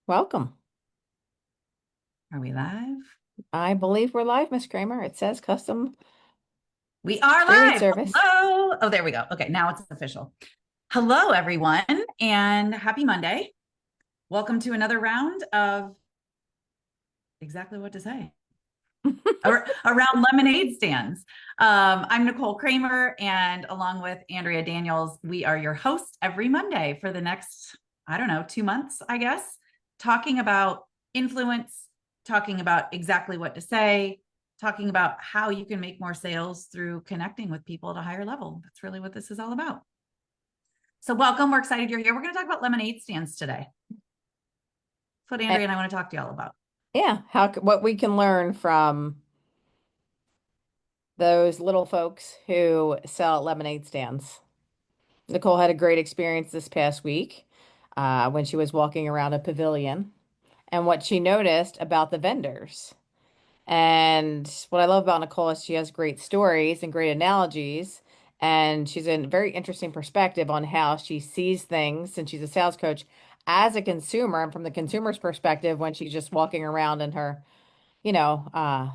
Welcome. Are we live? I believe we're live, Miss Kramer. It says custom We are pre-read live. service. Hello. Oh, there we go. Okay, now it's official. Hello, everyone, and happy Monday. Welcome to another round of exactly what to say around lemonade stands. I'm Nicole Kramer, and along with Andrea Daniels, we are your hosts every Monday for the next, I don't know, 2 months, I guess, talking about influence, talking about exactly what to say, talking about how you can make more sales through connecting with people at a higher level. That's really what this is all about. So, welcome. We're excited you're here. We're going to talk about lemonade stands today. That's what And Andrea and I want to talk to y'all about. yeah, what we can learn from those little folks who sell at lemonade stands. Nicole had a great experience this past week when she was walking around a pavilion and what she noticed about the vendors. And what I love about Nicole is she has great stories and great analogies. And she's a very interesting perspective on how she sees things since she's a sales coach as a consumer and from the consumer's perspective when she's just walking around and her,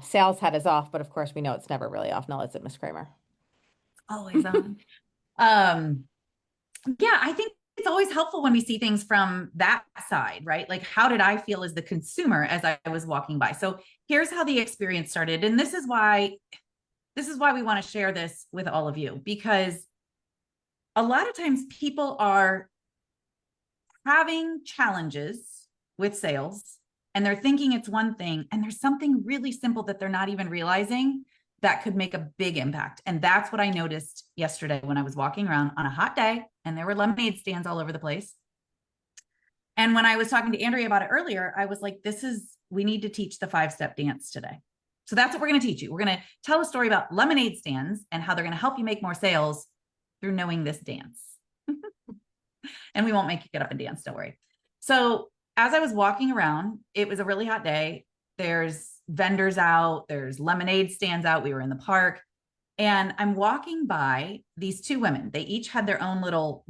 sales hat is off. But of course, we know it's never really off. Now, is it, Miss Kramer? Always on. Um, yeah, I think it's always helpful when we see things from that side, right? Like, how did I feel as the consumer as I was walking by? So here's how the experience started. And this is why we want to share this with all of you, because a lot of times people are having challenges with sales and they're thinking it's one thing, and there's something really simple that they're not even realizing that could make a big impact. And that's what I noticed yesterday when I was walking around on a hot day and there were lemonade stands all over the place. And when I was talking to Andrea about it earlier, I was like, we need to teach the 5-step dance today. So that's what we're going to teach you. We're going to tell a story about lemonade stands and how they're going to help you make more sales through knowing this dance. And we won't make you get up and dance, don't worry. So as I was walking around, it was a really hot day. There's vendors out, there's lemonade stands out. We were in the park. And I'm walking by these two women. They each had their own little,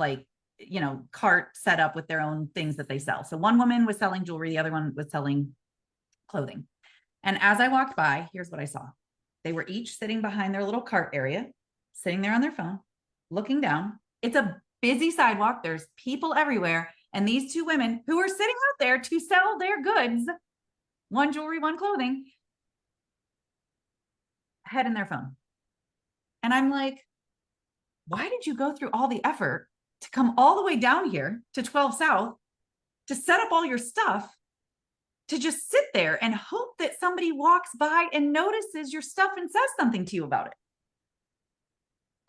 cart set up with their own things that they sell. So one woman was selling jewelry, the other one was selling clothing. And as I walked by, here's what I saw. They were each sitting behind their little cart area, sitting there on their phone, looking down. It's a busy sidewalk. There's people everywhere. And these two women who are sitting out there to sell their goods, one jewelry, one clothing, head in their phone. And I'm like, why did you go through all the effort to come all the way down here to 12 South to set up all your stuff to just sit there and hope that somebody walks by and notices your stuff and says something to you about it?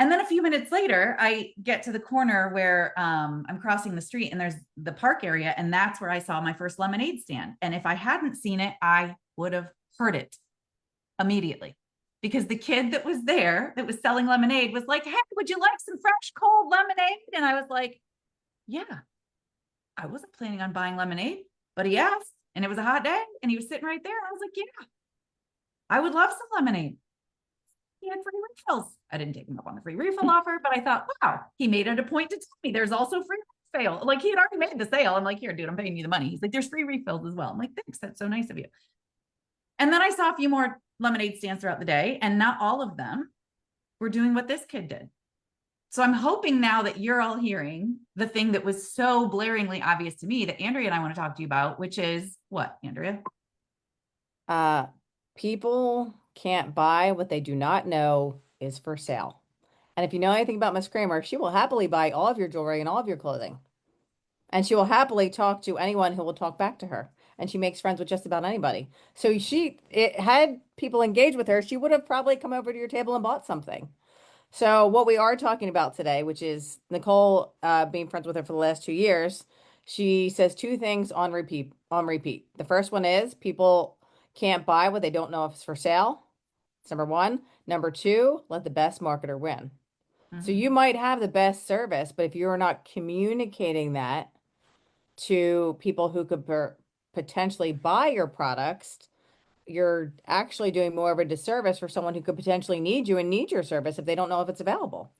And then a few minutes later, I get to the corner where I'm crossing the street and there's the park area. And that's where I saw my first lemonade stand. And if I hadn't seen it, I would have heard it immediately, because the kid that was there that was selling lemonade was like, hey, would you like some fresh, cold lemonade? And I was like, yeah, I wasn't planning on buying lemonade, but he asked, and it was a hot day and he was sitting right there. I was like, yeah, I would love some lemonade. He had free refills. I didn't take him up on the free refill offer, but I thought, wow, he made it a point to tell me there's also free refill. Like, he had already made the sale. I'm like, here, dude, I'm paying you the money. He's like, there's free refills as well. I'm like, thanks. That's so nice of you. And then I saw a few more lemonade stands throughout the day, and not all of them were doing what this kid did. So I'm hoping now that you're all hearing the thing that was so blaringly obvious to me that Andrea and I want to talk to you about, which is what, Andrea? Uh, People can't buy what they do not know is for sale. And if you know anything about Miss Kramer, she will happily buy all of your jewelry and all of your clothing. And she will happily talk to anyone who will talk back to her. And she makes friends with just about anybody. So had people engage with her, she would have probably come over to your table and bought something. So what we are talking about today, which is Nicole, being friends with her for the last 2 years, she says two things on repeat. On repeat. The first one is people can't buy what they don't know if it's for sale. It's number one. Number two, let the best marketer win. So Mm-hmm. you might have the best service, but if you're not communicating that to people who could potentially buy your products, you're actually doing more of a disservice for someone who could potentially need you and need your service if they don't know if it's available.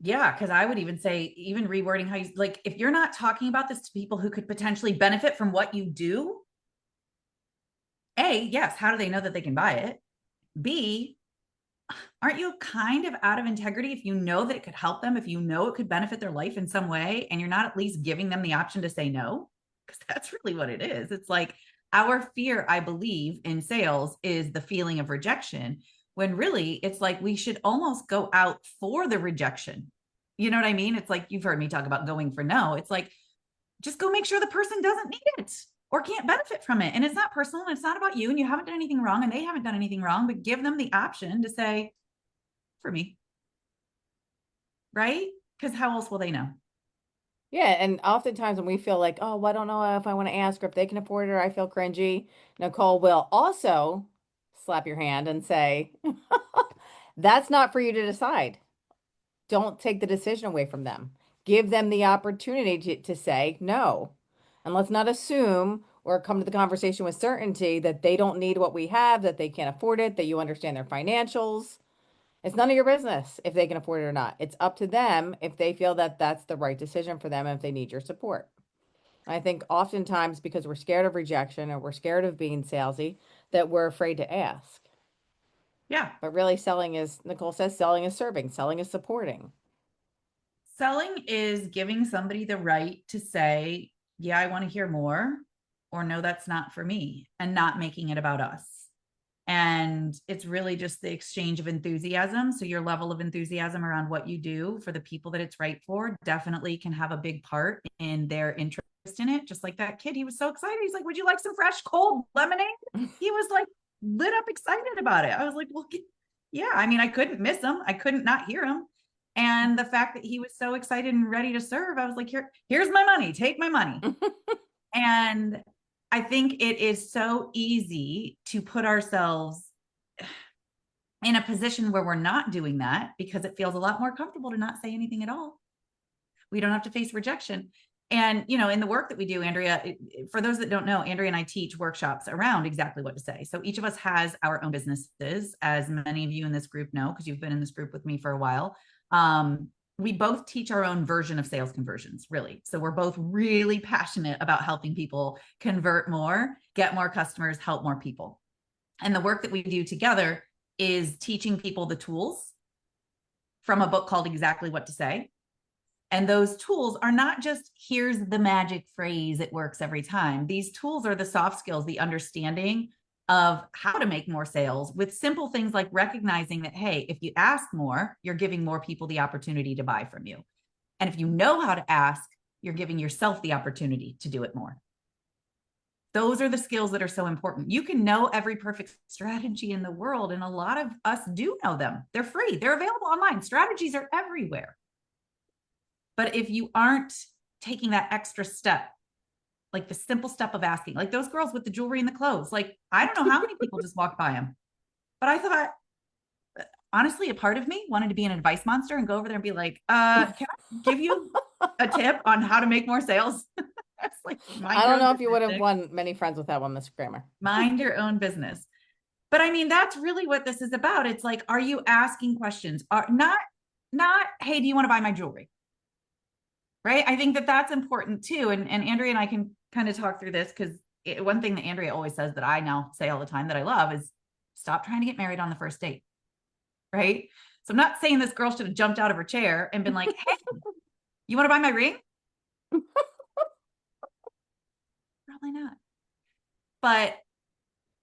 Yeah, because I would even say, even rewording how you like, if you're not talking about this to people who could potentially benefit from what you do, A, yes, how do they know that they can buy it? B, aren't you kind of out of integrity if you know that it could help them, if you know it could benefit their life in some way, and you're not at least giving them the option to say no? Because that's really what it is. It's like our fear, I believe, in sales is the feeling of rejection, when really it's like we should almost go out for the rejection. You know what I mean? It's like you've heard me talk about going for no. It's like just go make sure the person doesn't need it or can't benefit from it. And it's not personal and it's not about you and you haven't done anything wrong and they haven't done anything wrong, but give them the option to say, for me, right? Because how else will they know? Yeah, and oftentimes when we feel like, oh, well, I don't know if I want to ask or if they can afford it or I feel cringy, Nicole will also slap your hand and say, that's not for you to decide. Don't take the decision away from them. Give them the opportunity to say no. And let's not assume or come to the conversation with certainty that they don't need what we have, that they can't afford it, that you understand their financials. It's none of your business if they can afford it or not. It's up to them if they feel that that's the right decision for them and if they need your support. I think oftentimes because we're scared of rejection or we're scared of being salesy, that we're afraid to ask. Yeah. But really, selling is, Nicole says, selling is serving, selling is supporting. Selling is giving somebody the right to say, yeah, I want to hear more, or no, that's not for me, and not making it about us. And it's really just the exchange of enthusiasm. So, your level of enthusiasm around what you do for the people that it's right for definitely can have a big part in their interest in it. Just like that kid, he was so excited. He's like, would you like some fresh, cold lemonade? He was like lit up excited about it. I was like, well, yeah, I mean, I couldn't miss him. I couldn't not hear him. And the fact that he was so excited and ready to serve, I was like, here's my money, take my money. And I think it is so easy to put ourselves in a position where we're not doing that because it feels a lot more comfortable to not say anything at all. We don't have to face rejection. And, you know, in the work that we do, Andrea, for those that don't know, Andrea and I teach workshops around exactly what to say. So each of us has our own businesses, as many of you in this group know, because you've been in this group with me for a while. We both teach our own version of sales conversions, really. So we're both really passionate about helping people convert more, get more customers, help more people. And the work that we do together is teaching people the tools from a book called Exactly What to Say. And those tools are not just here's the magic phrase, it works every time. These tools are the soft skills, the understanding of how to make more sales with simple things like recognizing that, hey, if you ask more, you're giving more people the opportunity to buy from you. And if you know how to ask, you're giving yourself the opportunity to do it more. Those are the skills that are so important. You can know every perfect strategy in the world, and a lot of us do know them. They're free, they're available online. Strategies are everywhere. But if you aren't taking that extra step, like the simple step of asking, like those girls with the jewelry and the clothes, like I don't know how many people just walked by them. But I thought, honestly, a part of me wanted to be an advice monster and go over there and be like, can I give you a tip on how to make more sales? That's like, mind I your don't own know if you would business, have Nick. won many friends with that one, Miss Kramer. Mind your own business. But I mean, that's really what this is about. It's like, are you asking questions? Are not, hey, do you want to buy my jewelry? Right. I think that that's important too. And Andrea and I can kind of talk through this because one thing that Andrea always says that I now say all the time that I love is stop trying to get married on the first date. Right. So I'm not saying this girl should have jumped out of her chair and been like, hey, you want to buy my ring? Probably not. But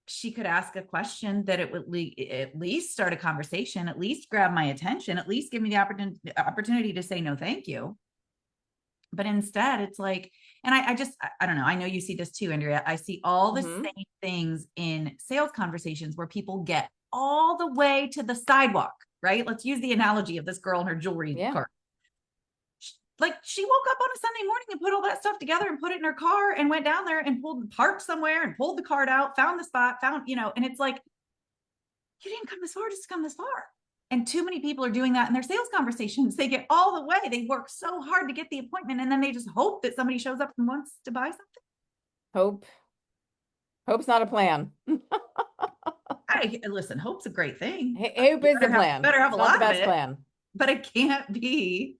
she could ask a question that it would at least start a conversation, at least grab my attention, at least give me the opportunity to say no, thank you. But instead, it's like, and I just, I don't know. I know you see this too, Andrea. I see all the same things in sales conversations where people get all the way to the sidewalk, right? Let's use the analogy of this girl in her jewelry Yeah. cart. Like she woke up on a Sunday morning and put all that stuff together and put it in her car and went down there and parked somewhere and pulled the cart out, found the spot, found, you know, and it's like, you didn't come this far just to come this far. And too many people are doing that in their sales conversations. They get all the way. They work so hard to get the appointment and then they just hope that somebody shows up and wants to buy something. Hope. Hope's not a plan. Listen, hope's a great thing. Hope is the plan. Better have It's a not the lot of best it. plan. but it can't be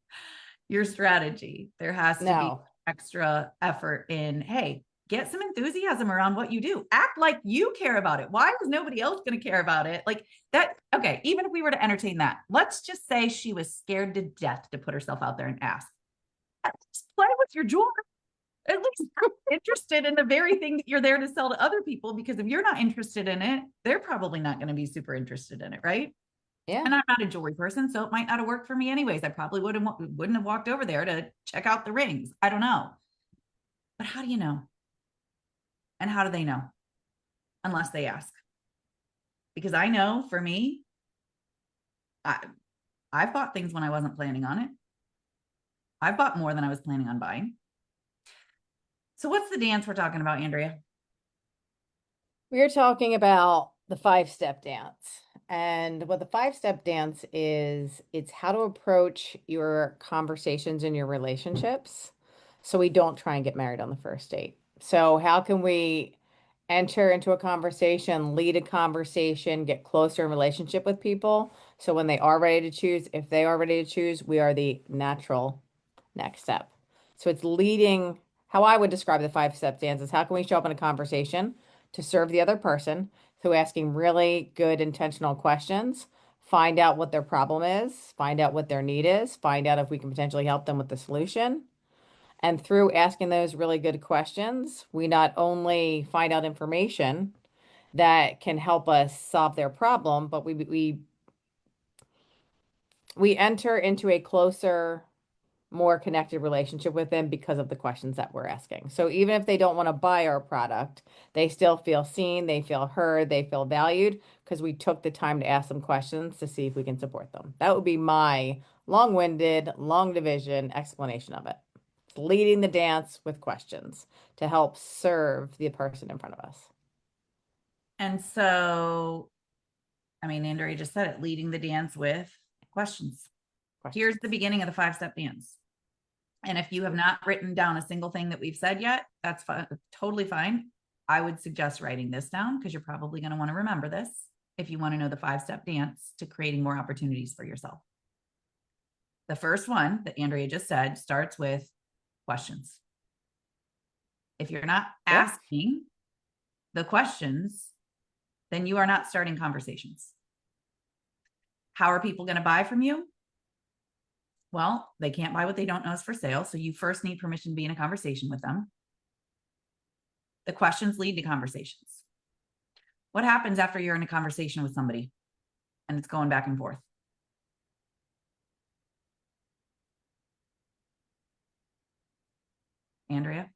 your strategy. There has to be No. extra effort in, hey, get some enthusiasm around what you do. Act like you care about it. Why is nobody else going to care about it? Like that. Okay. Even if we were to entertain that, let's just say she was scared to death to put herself out there and ask. Just play with your jewelry. At least interested in the very thing that you're there to sell to other people, because if you're not interested in it, they're probably not going to be super interested in it, right? Yeah. And I'm not a jewelry person, so it might not have worked for me anyways. I probably wouldn't have walked over there to check out the rings. I don't know. But how do you know? And how do they know? Unless they ask. Because I know for me, I I've bought things when I wasn't planning on it. I've bought more than I was planning on buying. So what's the dance we're talking about, Andrea? We're talking about the 5-step dance. And what the 5-step dance is, it's how to approach your conversations in your relationships so we don't try and get married on the first date. So, how can we enter into a conversation, lead a conversation, get closer in relationship with people? So, when they are ready to choose, if they are ready to choose, we are the natural next step. So, it's leading. How I would describe the 5-step dance is how can we show up in a conversation to serve the other person through asking really good intentional questions, find out what their problem is, find out what their need is, find out if we can potentially help them with the solution. And through asking those really good questions, we not only find out information that can help us solve their problem, but we enter into a closer, more connected relationship with them because of the questions that we're asking. So even if they don't want to buy our product, they still feel seen, they feel heard, they feel valued because we took the time to ask them questions to see if we can support them. That would be my long-winded, long division explanation of it. It's leading the dance with questions to help serve the person in front of us. And so, I mean, Andrea just said it, leading the dance with questions. Here's Questions. the beginning of the 5-step dance. And if you have not written down a single thing that we've said yet, that's fine, totally fine. I would suggest writing this down because you're probably going to want to remember this if you want to know the 5-step dance to creating more opportunities for yourself. The first one that Andrea just said starts with questions. If you're not Yep. asking the questions, then you are not starting conversations. How are people going to buy from you? Well, they can't buy what they don't know is for sale. So you first need permission to be in a conversation with them. The questions lead to conversations. What happens after you're in a conversation with somebody and it's going back and forth? Andrea?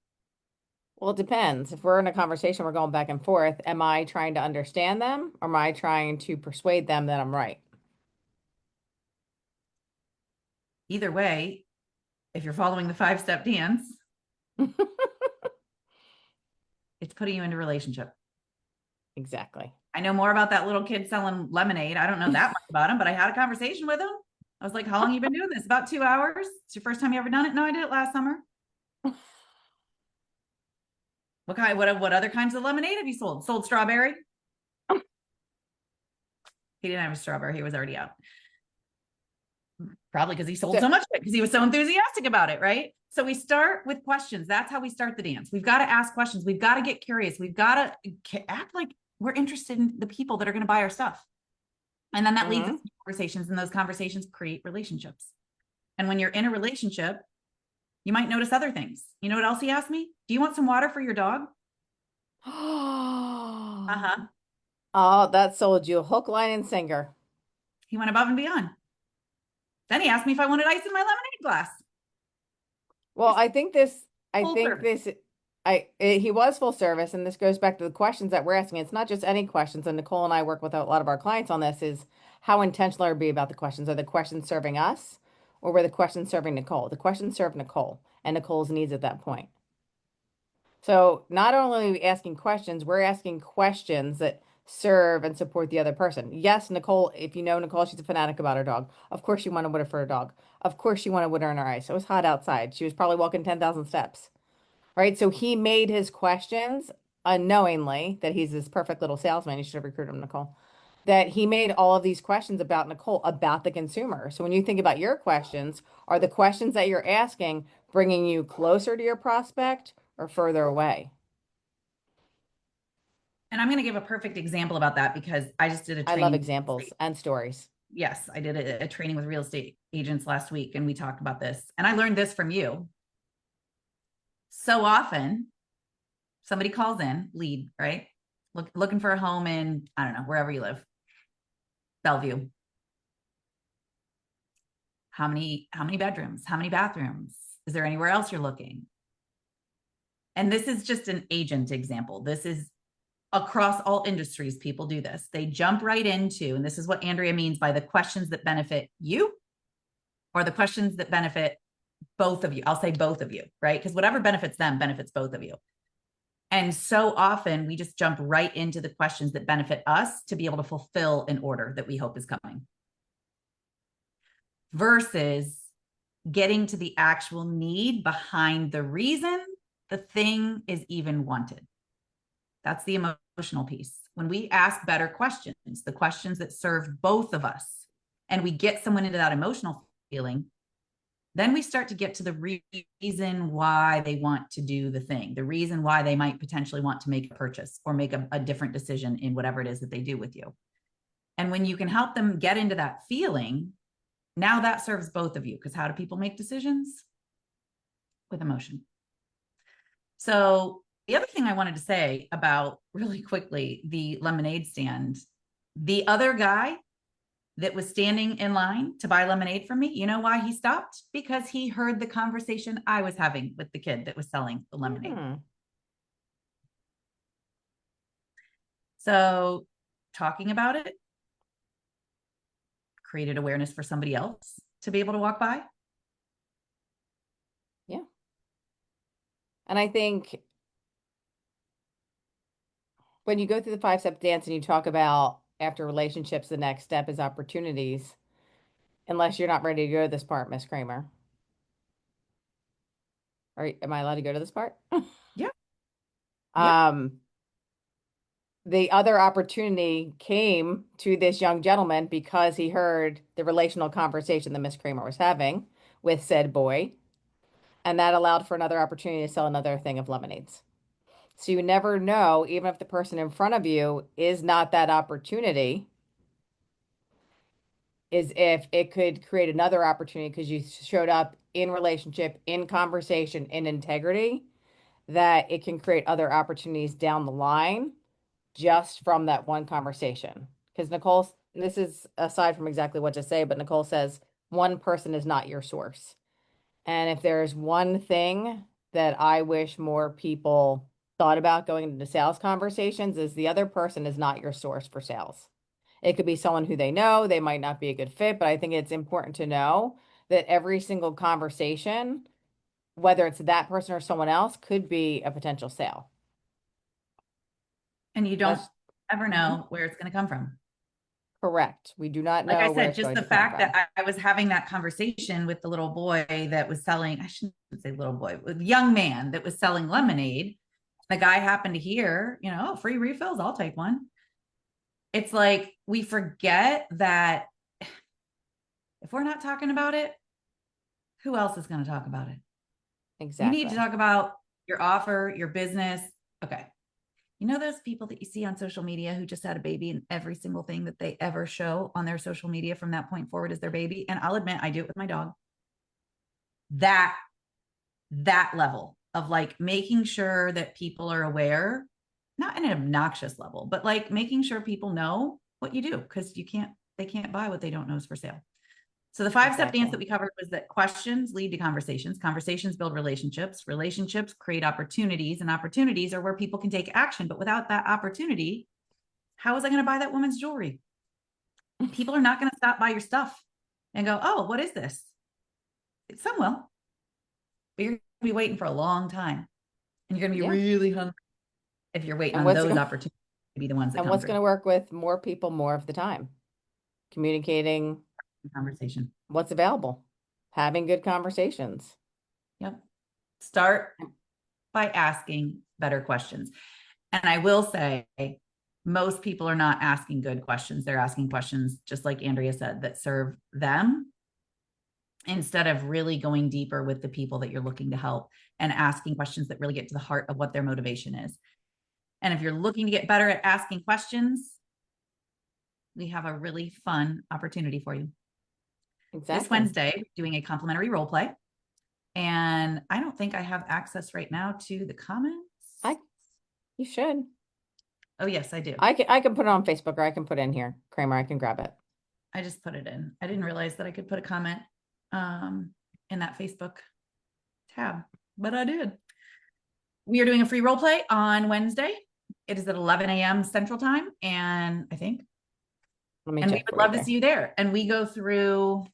Well, it depends. If we're in a conversation, we're going back and forth. Am I trying to understand them or am I trying to persuade them that I'm right? Either way, if you're following the 5-step dance, it's putting you into a relationship. Exactly. I know more about that little kid selling lemonade. I don't know that much about him, but I had a conversation with him. I was like, how long you been doing this? About 2 hours. It's your first time you ever done it? No, I did it last summer. What other kinds of lemonade have you sold? Sold strawberry? He didn't have a strawberry. He was already out. Probably because he sold So, so much of it because he was so enthusiastic about it, right? So we start with questions. That's how we start the dance. We've got to ask questions. We've got to get curious. We've got to act like we're interested in the people that are going to buy our stuff. And then that leads us mhm. to conversations, and those conversations create relationships. And when you're in a relationship, you might notice other things. You know what else he asked me? Do you want some water for your dog? Uh-huh. Oh, that sold you hook, line, and sinker. He went above and beyond. Then he asked me if I wanted ice in my lemonade glass. Well, He's I full think service. this, he was full service, and this goes back to the questions that we're asking. It's not just any questions, and Nicole and I work with a lot of our clients on this, is how intentional are we about the questions? Are the questions serving us, or were the questions serving Nicole? The questions serve Nicole and Nicole's needs at that point. So not only are we asking questions, we're asking questions that serve and support the other person. Yes, Nicole, if you know Nicole, she's a fanatic about her dog. Of course she wanted water for her dog. Of course she wanted water in her ice. It was hot outside. She was probably walking 10,000 steps. Right? So he made his questions unknowingly that he's this perfect little salesman. You should have recruited him, Nicole. that he made all of these questions about Nicole, about the consumer. So when you think about your questions, are the questions that you're asking bringing you closer to your prospect or further away? And I'm going to give a perfect example about that because I just did a I love training. examples and stories. Yes, I did a training with real estate agents last week and we talked about this. And I learned this from you. So often somebody calls in, lead, right? Looking for a home in, I don't know, wherever you live, Bellevue. How many bedrooms? How many bathrooms? Is there anywhere else you're looking? And this is just an agent example. This is across all industries, people do this. They jump right into, and this is what Andrea means by the questions that benefit you or the questions that benefit both of you. I'll say both of you, right? Because whatever benefits them benefits both of you. And so often we just jump right into the questions that benefit us to be able to fulfill an order that we hope is coming versus getting to the actual need behind the reason the thing is even wanted. That's the emotional piece. When we ask better questions, the questions that serve both of us, and we get someone into that emotional feeling, then we start to get to the reason why they want to do the thing, the reason why they might potentially want to make a purchase or make a different decision in whatever it is that they do with you. And when you can help them get into that feeling, now that serves both of you. Because how do people make decisions? With emotion. So the other thing I wanted to say about really quickly the lemonade stand, the other guy that was standing in line to buy lemonade from me, you know why he stopped? Because he heard the conversation I was having with the kid that was selling the lemonade. So talking about it created awareness for somebody else to be able to walk by. Yeah. And I think when you go through the 5-step dance and you talk about after relationships, the next step is opportunities, unless you're not ready to go to this part, Miss Kramer. Am I allowed to go to this part? Yeah. Yeah. Um, the other opportunity came to this young gentleman because he heard the relational conversation that Miss Kramer was having with said boy, and that allowed for another opportunity to sell another thing of lemonades. So you never know, even if the person in front of you is not that opportunity, is if it could create another opportunity because you showed up in relationship, in conversation, in integrity, that it can create other opportunities down the line just from that one conversation. Because Nicole, this is aside from exactly what to say, but Nicole says one person is not your source. And if there's one thing that I wish more people thought about going into sales conversations is the other person is not your source for sales. It could be someone who they know, they might not be a good fit, but I think it's important to know that every single conversation, whether it's that person or someone else, could be a potential sale. And you don't That's ever Mhm. know where it's going to come from. Correct. We do not Like I know where said, it's just going the to come fact from. that I was having that conversation with the little boy that was selling, I shouldn't say little boy, with young man that was selling lemonade. The guy happened to hear, oh, free refills, I'll take one. It's like we forget that if we're not talking about it, who else is going to talk about it? You need to Exactly. talk about your offer, your business. Okay. You know those people that you see on social media who just had a baby and every single thing that they ever show on their social media from that point forward is their baby? And I'll admit, I do it with my dog. That level of like making sure that people are aware, not in an obnoxious level, but like making sure people know what you do because they can't buy what they don't know is for sale. So the 5-step dance Exactly. that we covered was that questions lead to conversations, conversations build relationships, relationships create opportunities, and opportunities are where people can take action. But without that opportunity, how was I going to buy that woman's jewelry? People are not going to stop by your stuff and go, oh, what is this? Some will, but you're going to be waiting for a long time. And you're going to be Yeah. really hungry if you're waiting And on what's those going opportunities to be the ones that and come what's through. going to work with more people more of the time? Communicating Conversation. what's available, having good conversations. Yep. Start by asking better questions. And I will say, most people are not asking good questions. They're asking questions, just like Andrea said, that serve them instead of really going deeper with the people that you're looking to help and asking questions that really get to the heart of what their motivation is. And if you're looking to get better at asking questions, we have a really fun opportunity for you. Exactly. This Wednesday, doing a complimentary role play. And I don't think I have access right now to the comments. You should. Oh, yes, I do. I can put it on Facebook, or I can put it in here. Kramer, I can grab it. I just put it in. I didn't realize that I could put a comment in that Facebook tab, but I did. We are doing a free role play on Wednesday. It is at 11 a.m. Central Time, and I think. Let me And we check would for you love to see you there. And we go through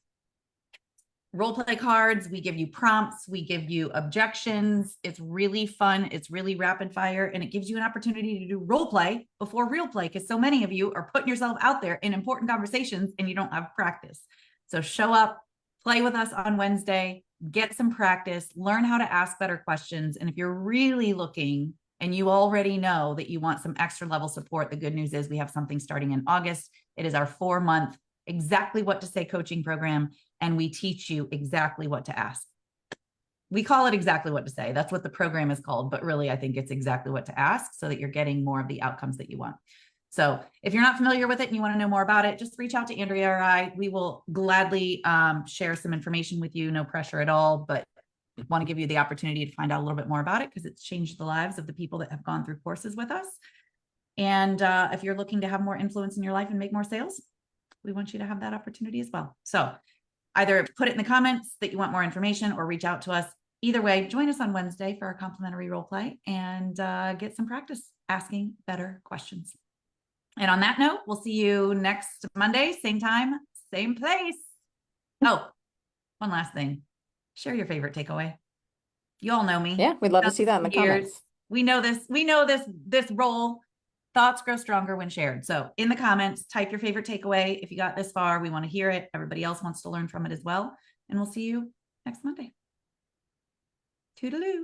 role play cards. We give you prompts. We give you objections. It's really fun. It's really rapid fire, and it gives you an opportunity to do role play before real play, because so many of you are putting yourself out there in important conversations and you don't have practice. So show up, play with us on Wednesday, get some practice, learn how to ask better questions. And if you're really looking and you already know that you want some extra level support, the good news is we have something starting in August. It is our 4-month exactly what to say coaching program, and we teach you exactly what to ask. We call it exactly what to say. That's what the program is called, but really I think it's exactly what to ask so that you're getting more of the outcomes that you want. So if you're not familiar with it and you want to know more about it, just reach out to Andrea or I. We will gladly share some information with you, no pressure at all, but want to give you the opportunity to find out a little bit more about it because it's changed the lives of the people that have gone through courses with us. And if you're looking to have more influence in your life and make more sales, we want you to have that opportunity as well. So either put it in the comments that you want more information or reach out to us. Either way, join us on Wednesday for our complimentary role play and get some practice asking better questions. And on that note, we'll see you next Monday, same time, same place. Oh, one last thing. Share your favorite takeaway. You all know me. Yeah, we'd love to see that in the comments. We know this role. Thoughts grow stronger when shared. So in the comments, type your favorite takeaway. If you got this far, we want to hear it. Everybody else wants to learn from it as well. And we'll see you next Monday. Toodaloo.